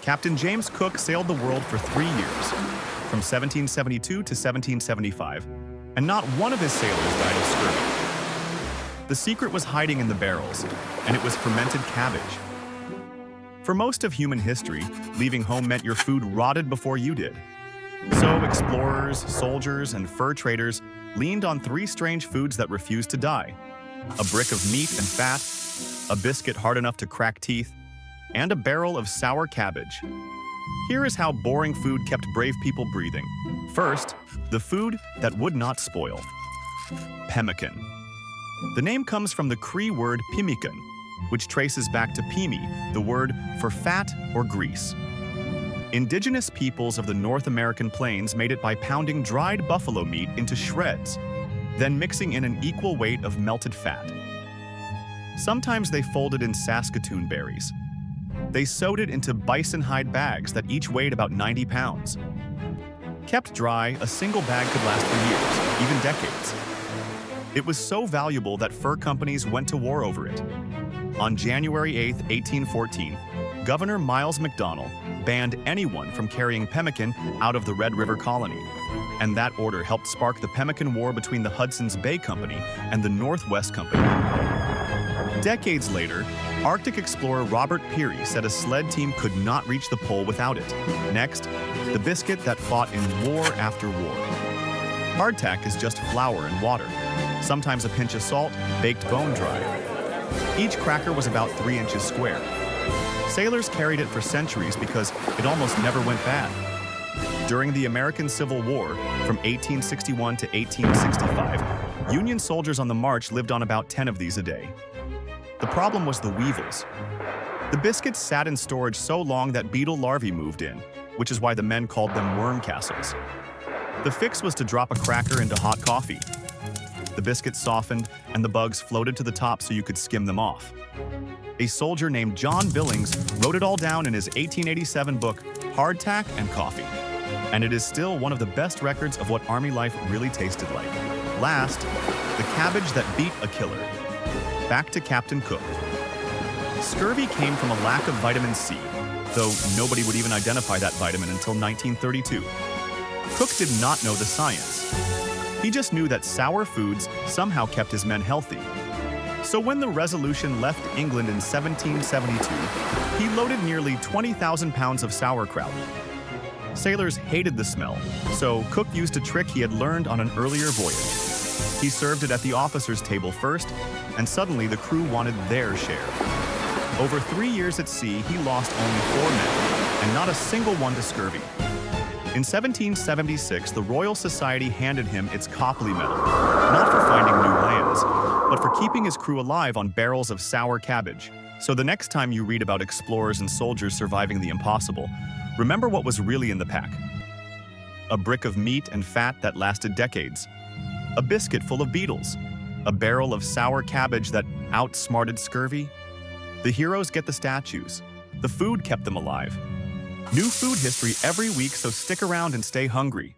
Captain James Cook sailed the world for 3 years, from 1772 to 1775, and not one of his sailors died of scurvy. The secret was hiding in the barrels, and it was fermented cabbage. For most of human history, leaving home meant your food rotted before you did. So explorers, soldiers, and fur traders leaned on 3 strange foods that refused to die: a brick of meat and fat, a biscuit hard enough to crack teeth, and a barrel of sour cabbage. Here is how boring food kept brave people breathing. First, the food that would not spoil. Pemmican. The name comes from the Cree word pimikan, which traces back to pimi, the word for fat or grease. Indigenous peoples of the North American plains made it by pounding dried buffalo meat into shreds, then mixing in an equal weight of melted fat. Sometimes they folded in Saskatoon berries. They sewed it into bison hide bags that each weighed about 90 pounds. Kept dry, a single bag could last for years, even decades. It was so valuable that fur companies went to war over it. On January 8, 1814, Governor Miles Macdonell banned anyone from carrying pemmican out of the Red River Colony, and that order helped spark the Pemmican War between the Hudson's Bay Company and the Northwest Company. Decades later, Arctic explorer Robert Peary said a sled team could not reach the pole without it. Next, the biscuit that fought in war after war. Hardtack is just flour and water, sometimes a pinch of salt, baked bone dry. Each cracker was about 3 inches square. Sailors carried it for centuries because it almost never went bad. During the American Civil War, from 1861 to 1865, Union soldiers on the march lived on about 10 of these a day. The problem was the weevils. The biscuits sat in storage so long that beetle larvae moved in, which is why the men called them worm castles. The fix was to drop a cracker into hot coffee. The biscuits softened, and the bugs floated to the top so you could skim them off. A soldier named John Billings wrote it all down in his 1887 book, Hardtack and Coffee. And it is still one of the best records of what Army life really tasted like. Last, the cabbage that beat a killer. Back to Captain Cook. Scurvy came from a lack of vitamin C, though nobody would even identify that vitamin until 1932. Cook did not know the science. He just knew that sour foods somehow kept his men healthy. So when the Resolution left England in 1772, he loaded nearly 20,000 pounds of sauerkraut. Sailors hated the smell, so Cook used a trick he had learned on an earlier voyage. He served it at the officers' table first, and suddenly the crew wanted their share. Over 3 years at sea, he lost only 4 men, and not a single one to scurvy. In 1776, the Royal Society handed him its Copley Medal, not for finding new lands, but for keeping his crew alive on barrels of sour cabbage. So the next time you read about explorers and soldiers surviving the impossible, remember what was really in the pack. A brick of meat and fat that lasted decades. A biscuit full of beetles. A barrel of sour cabbage that outsmarted scurvy. The heroes get the statues. The food kept them alive. New food history every week, so stick around and stay hungry.